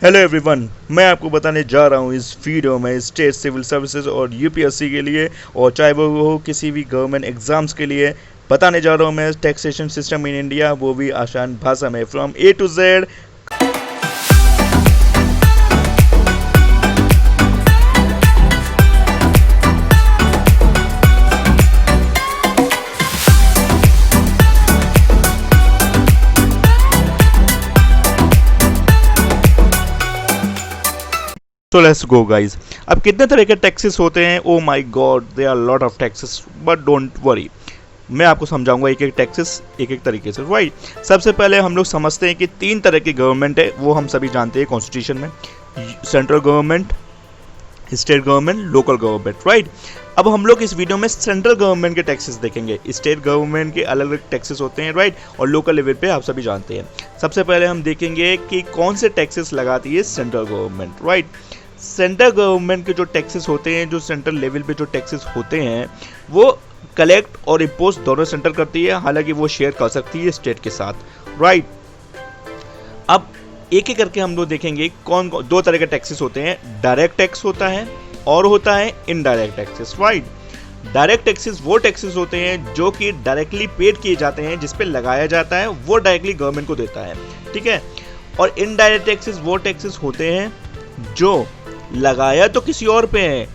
Hello everyone, मैं आपको बताने जा रहा हूँ इस वीडियो में स्टेट सिविल सर्विसेज और यूपीएससी के लिए, और चाहे वो हो किसी भी गवर्नमेंट एग्जाम्स के लिए, बताने जा रहा हूँ मैं टैक्सेशन सिस्टम इन इंडिया, वो भी आसान भाषा में, फ्रॉम ए टू जेड। तो लेट्स गो गाइज। अब कितने तरह के टैक्सेस होते हैं? Oh my God, there are lot of taxes, but don't worry, मैं आपको समझाऊंगा एक एक टैक्सेस एक एक तरीके से, राइट। सबसे पहले हम लोग समझते हैं कि तीन तरह की गवर्नमेंट है, वो हम सभी जानते हैं कॉन्स्टिट्यूशन में, central government, state government, local government, right. अब हम लोग इस वीडियो में सेंट्रल गवर्नमेंट के टैक्सेस देखेंगे। स्टेट गवर्नमेंट के अलग अलग टैक्सेस होते हैं, राइट, और लोकल लेवल पे आप सभी जानते हैं। सबसे पहले हम देखेंगे कि कौन से टैक्सेस लगाती है central government, right. Central government के जो टैक्सेस होते हैं, जो सेंट्रल लेवल पे जो टैक्सेस होते हैं, वो कलेक्ट और इम्पोज दोनों सेंटर करती है, हालांकि वो शेयर कर सकती है स्टेट के साथ, राइट। अब एक एक करके हम लोग देखेंगे कौन कौन दो तरह के टैक्सेस होते हैं। डायरेक्ट टैक्स होता है और होता है indirect taxes, right. Direct taxes वो टैक्सेस होते हैं जो कि डायरेक्टली पेड किए जाते हैं, जिस पे लगाया जाता है, वो डायरेक्टली गवर्नमेंट को देता है, ठीक है। और इनडायरेक्ट टैक्सेस वो टैक्सेस होते हैं जो लगाया तो किसी और पे है,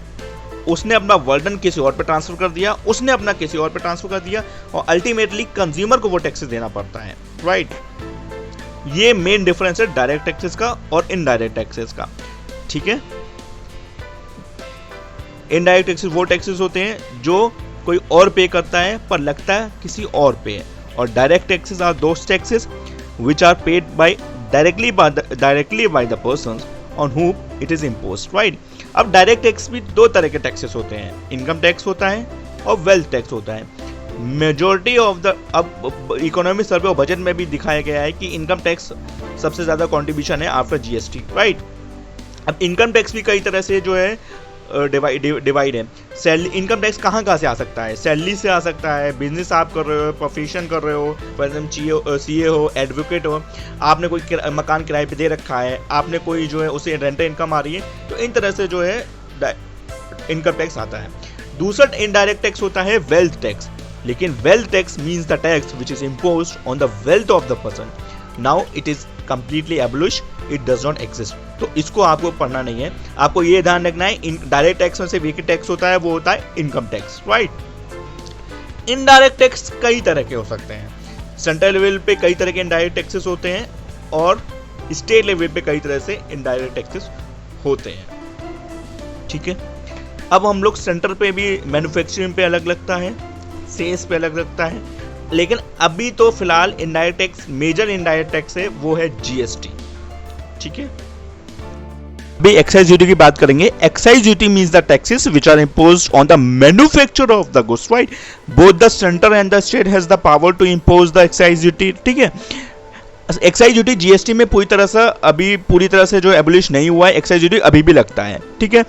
उसने अपना बर्डन किसी और पे ट्रांसफर कर दिया, उसने अपना किसी और पे ट्रांसफर कर दिया, और अल्टीमेटली कंज्यूमर को वो टैक्सेस देना पड़ता है, राइट। ये मेन डिफरेंस है डायरेक्ट टैक्सेस का और इनडायरेक्ट टैक्सेस का, ठीक है। इनडायरेक्ट टैक्सेस वो टैक्सेस होते हैं जो कोई और पे करता है पर लगता है किसी और पे है, और direct taxes are those taxes which are paid by directly by the persons on whom it is imposed, right? अब डायरेक्ट टैक्स भी दो तरह के टैक्सेस होते हैं, इनकम टैक्स होता है और वेल्थ टैक्स होता है। मेजॉरिटी ऑफ द, अब इकोनॉमिक सर्वे और बजट में भी दिखाया गया है कि इनकम टैक्स सबसे ज्यादा कंट्रीब्यूशन है आफ्टर जीएसटी, राइट। अब इनकम टैक्स भी कई तरह से जो है डिवाइड है। सैलरी इनकम टैक्स कहाँ कहाँ से आ सकता है? सैलरी से आ सकता है, बिजनेस आप कर रहे हो, प्रोफेशन कर रहे हो, फॉर एग्जाम्पल सीए हो, एडवोकेट हो, आपने कोई मकान किराए पे दे रखा है, आपने कोई जो है उसे रेंट इनकम आ रही है, तो इन तरह से जो है इनकम टैक्स आता है। दूसरा इनडायरेक्ट टैक्स होता है वेल्थ टैक्स, लेकिन wealth tax means the tax which is imposed on the wealth of the person. Now it is completely abolish, it does not exist. तो इसको आपको पढ़ना नहीं है, आपको ये ध्यान रखना है डायरेक्ट टैक्स में से एक टैक्स होता है, वो होता है income tax, right. Indirect tax कई तरह के हो सकते हैं। सेंट्रल लेवल पे कई तरह के इनडायरेक्ट टैक्सेस होते हैं और स्टेट लेवल पे कई तरह से इनडायरेक्ट टैक्सेस होते हैं, ठीक है। अब हम लोग सेंटर पे भी मैन्युफैक्चरिंग पे अलग लगता है, सेल्स पे अलग लगता है, लेकिन अभी तो फिलहाल indirect tax, major indirect tax है वो है जीएसटी, ठीक है। अभी एक्साइज ड्यूटी की बात करेंगे। Excise duty means the taxes which are imposed on the manufacture of the goods, right. Both the centre and the state has the power to impose the excise duty, ठीक है। Excise duty GST में पूरी तरह से जो abolish नहीं हुआ है, एक्साइज ड्यूटी अभी भी लगता है, ठीक है।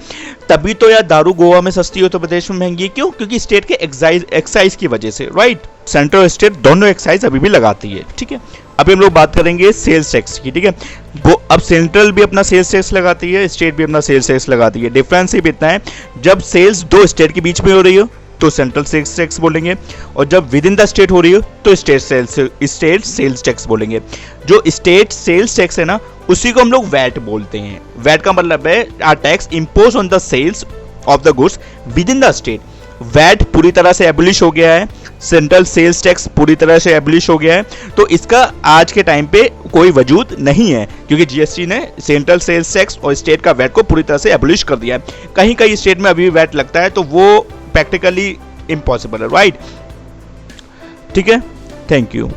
तभी तो यार दारू गोवा में सस्ती, उत्तर प्रदेश में महंगी, क्यों? क्योंकि स्टेट के एक्साइज की वजह से, राइट। सेंट्रल और स्टेट दोनों एक्साइज अभी भी लगाती है, ठीक है। अभी हम लोग बात करेंगे सेल्स टैक्स की, ठीक है। वो अब सेंट्रल भी अपना सेल्स टैक्स लगाती है, स्टेट भी अपना सेल्स टैक्स लगाती है। डिफरेंस सिर्फ इतना है, जब सेल्स दो स्टेट के बीच में हो रही हो तो सेंट्रल सेल्स टैक्स बोलेंगे, और जब विद इन द स्टेट हो रही हो तो स्टेट सेल्स टैक्स बोलेंगे। जो स्टेट सेल्स टैक्स है ना, उसी को हम लोग वैट बोलते हैं। वैट का मतलब है a tax impose on the sales of the goods within the state. VAT पूरी तरह से एबोलिश हो गया है, सेंट्रल सेल्स टैक्स पूरी तरह से एबोलिश हो गया है, तो इसका आज के टाइम पे कोई वजूद नहीं है, क्योंकि जीएसटी ने सेंट्रल सेल्स टैक्स और स्टेट का वैट को पूरी तरह से एबोलिश कर दिया है। कहीं कहीं स्टेट में अभी वैट लगता है, तो वो प्रैक्टिकली इम्पॉसिबल है, राइट, ठीक है। Thank you.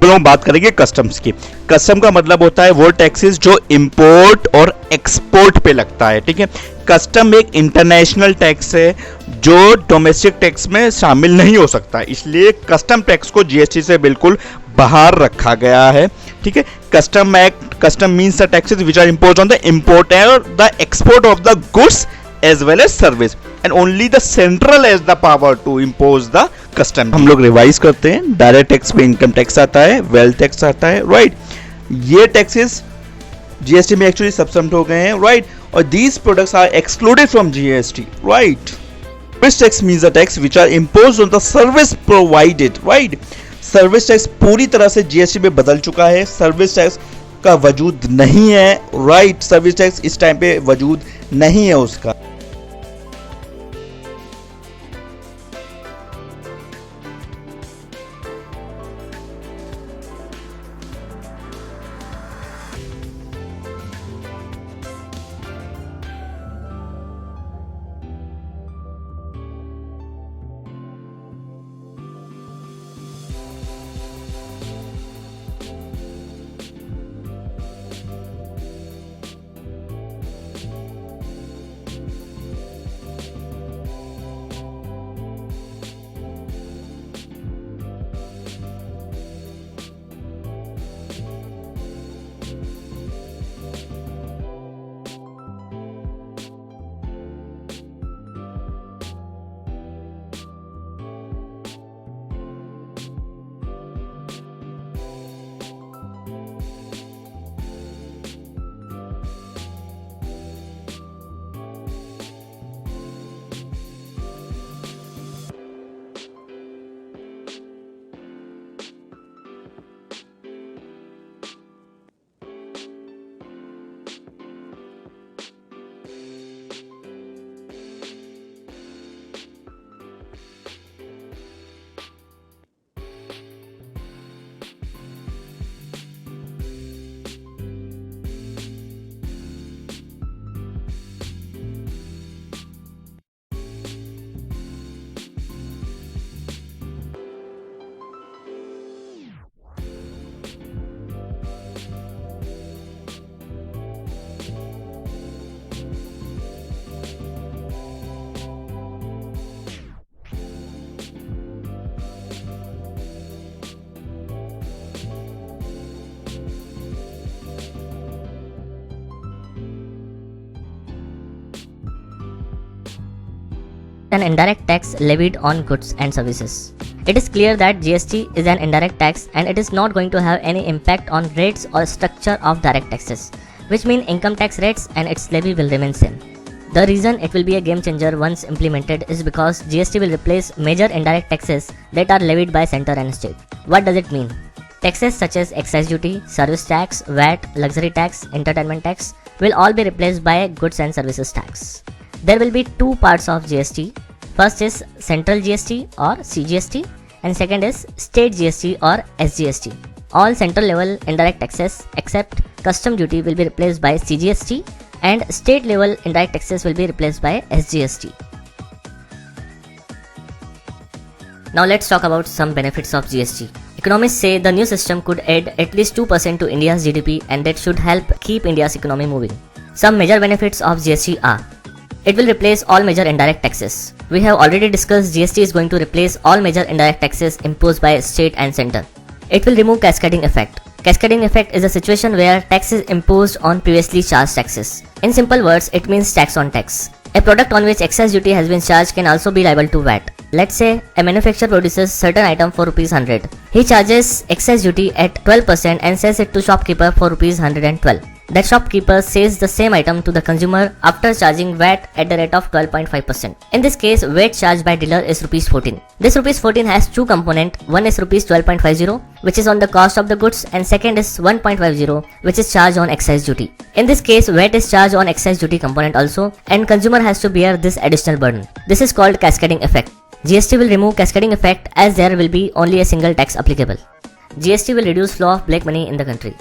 हम बात करेंगे कस्टम्स की। कस्टम का मतलब होता है वो टैक्सेस जो इंपोर्ट और एक्सपोर्ट पे लगता है, ठीक है। कस्टम एक इंटरनेशनल टैक्स है जो डोमेस्टिक टैक्स में शामिल नहीं हो सकता, इसलिए कस्टम टैक्स को जीएसटी से बिल्कुल बाहर रखा गया है, ठीक है। Custom act, custom means the taxes which are imposed on the import और the export of the goods as well as service, and only the central has the power to impose the custom. हम लोग revise करते हैं. Direct tax पे income tax आता है, wealth tax आता है, राइट. ये टैक्सेस जीएसटी में एक्चुअली सबसम्ड हो गए हैं, राइट. और these products are excluded from GST, right. Service tax means the tax which are imposed on the service provided, right. Service tax पूरी तरह से जीएसटी में बदल चुका है. सर्विस टैक्स का वजूद नहीं है, राइट. सर्विस टैक्स इस टाइम पे वजूद नहीं है उसका. An indirect tax levied on goods and services. It is clear that GST is an indirect tax and it is not going to have any impact on rates or structure of direct taxes, which mean income tax rates and its levy will remain same. The reason it will be a game changer once implemented is because GST will replace major indirect taxes that are levied by center and state. What does it mean? Taxes such as excise duty, service tax, VAT, luxury tax, entertainment tax will all be replaced by a goods and services tax. There will be two parts of GST. First is central GST or CGST and second is state GST or SGST. All central level indirect taxes except custom duty will be replaced by CGST and state level indirect taxes will be replaced by SGST. Now let's talk about some benefits of GST. Economists say the new system could add at least 2% to India's GDP and that should help keep India's economy moving. Some major benefits of GST are: it will replace all major indirect taxes. We have already discussed GST is going to replace all major indirect taxes imposed by state and center. It will remove cascading effect. Cascading effect is a situation where tax is imposed on previously charged taxes. In simple words, it means tax on tax. A product on which excise duty has been charged can also be liable to VAT. Let's say a manufacturer produces certain item for ₹100. He charges excise duty at 12% and sells it to shopkeeper for ₹112. That shopkeeper sells the same item to the consumer after charging VAT at the rate of 12.5%. In this case, VAT charged by dealer is ₹14. This ₹14 has two components. One is ₹12.50, which is on the cost of the goods, and second is 1.50, which is charged on excise duty. In this case, VAT is charged on excise duty component also, and consumer has to bear this additional burden. This is called cascading effect. GST will remove cascading effect as there will be only a single tax applicable. GST will reduce flow of black money in the country.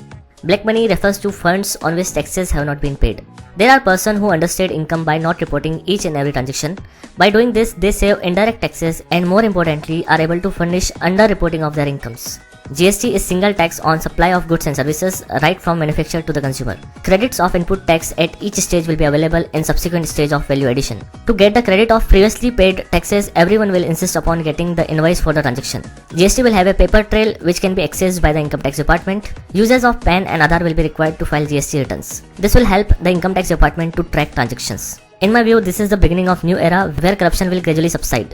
Black money refers to funds on which taxes have not been paid. There are persons who understate income by not reporting each and every transaction. By doing this, they save indirect taxes and more importantly are able to furnish under-reporting of their incomes. GST is single tax on supply of goods and services right from manufacturer to the consumer. Credits of input tax at each stage will be available in subsequent stage of value addition. To get the credit of previously paid taxes, everyone will insist upon getting the invoice for the transaction. GST will have a paper trail which can be accessed by the income tax department. Users of PAN and Aadhaar will be required to file GST returns. This will help the income tax department to track transactions. In my view, this is the beginning of new era where corruption will gradually subside.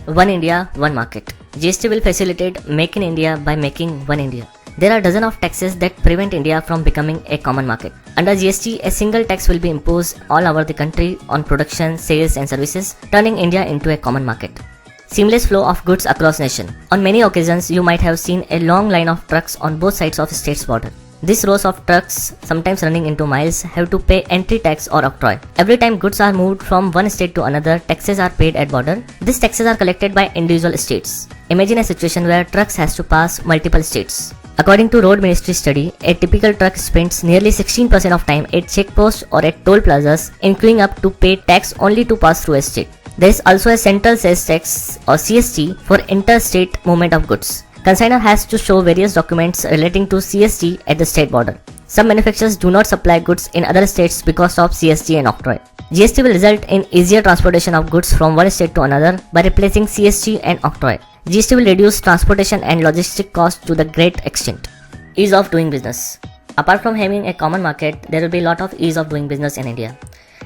One India, one market. GST will facilitate Make in India by making One India. There are dozens of taxes that prevent India from becoming a common market. Under GST, a single tax will be imposed all over the country on production, sales and services, turning India into a common market. Seamless flow of goods across nation. On many occasions, you might have seen a long line of trucks on both sides of state's border. These rows of trucks, sometimes running into miles, have to pay entry tax or octroi. Every time goods are moved from one state to another, taxes are paid at border. These taxes are collected by individual states. Imagine a situation where trucks has to pass multiple states. According to Road Ministry study, a typical truck spends nearly 16% of time at checkposts or at toll plazas, including up to pay tax only to pass through a state. There is also a central sales tax or CST for interstate movement of goods. Consignor has to show various documents relating to CST at the state border. Some manufacturers do not supply goods in other states because of CST and octroi. GST will result in easier transportation of goods from one state to another by replacing CST and octroi. GST will reduce transportation and logistic costs to the great extent. Ease of doing business. Apart from having a common market, there will be a lot of ease of doing business in India.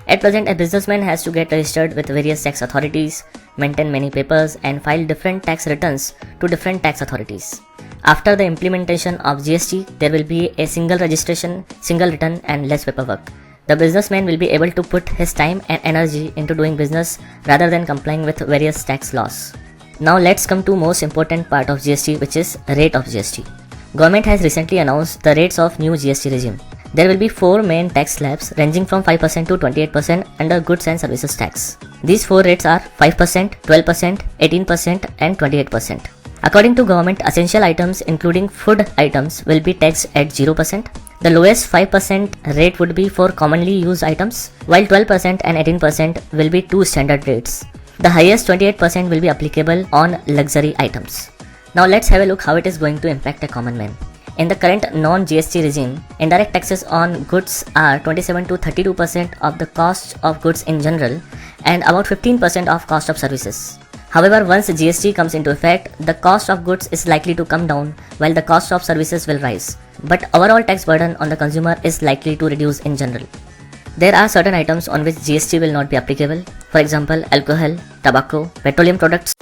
At present, a businessman has to get registered with various tax authorities, maintain many papers, and file different tax returns to different tax authorities. After the implementation of GST, there will be a single registration, single return, and less paperwork. The businessman will be able to put his time and energy into doing business rather than complying with various tax laws. Now let's come to most important part of GST, which is rate of GST. Government has recently announced the rates of new GST regime. There will be 4 main tax slabs ranging from 5% to 28% under goods and services tax. These 4 rates are 5%, 12%, 18% and 28%. According to government, essential items including food items will be taxed at 0%. The lowest 5% rate would be for commonly used items, while 12% and 18% will be 2 standard rates. The highest 28% will be applicable on luxury items. Now let's have a look how it is going to impact a common man. In the current non-GST regime, indirect taxes on goods are 27 to 32% of the cost of goods in general and about 15% of cost of services. However, once GST comes into effect, the cost of goods is likely to come down while the cost of services will rise. But overall tax burden on the consumer is likely to reduce in general. There are certain items on which GST will not be applicable. For example, alcohol, tobacco, petroleum products.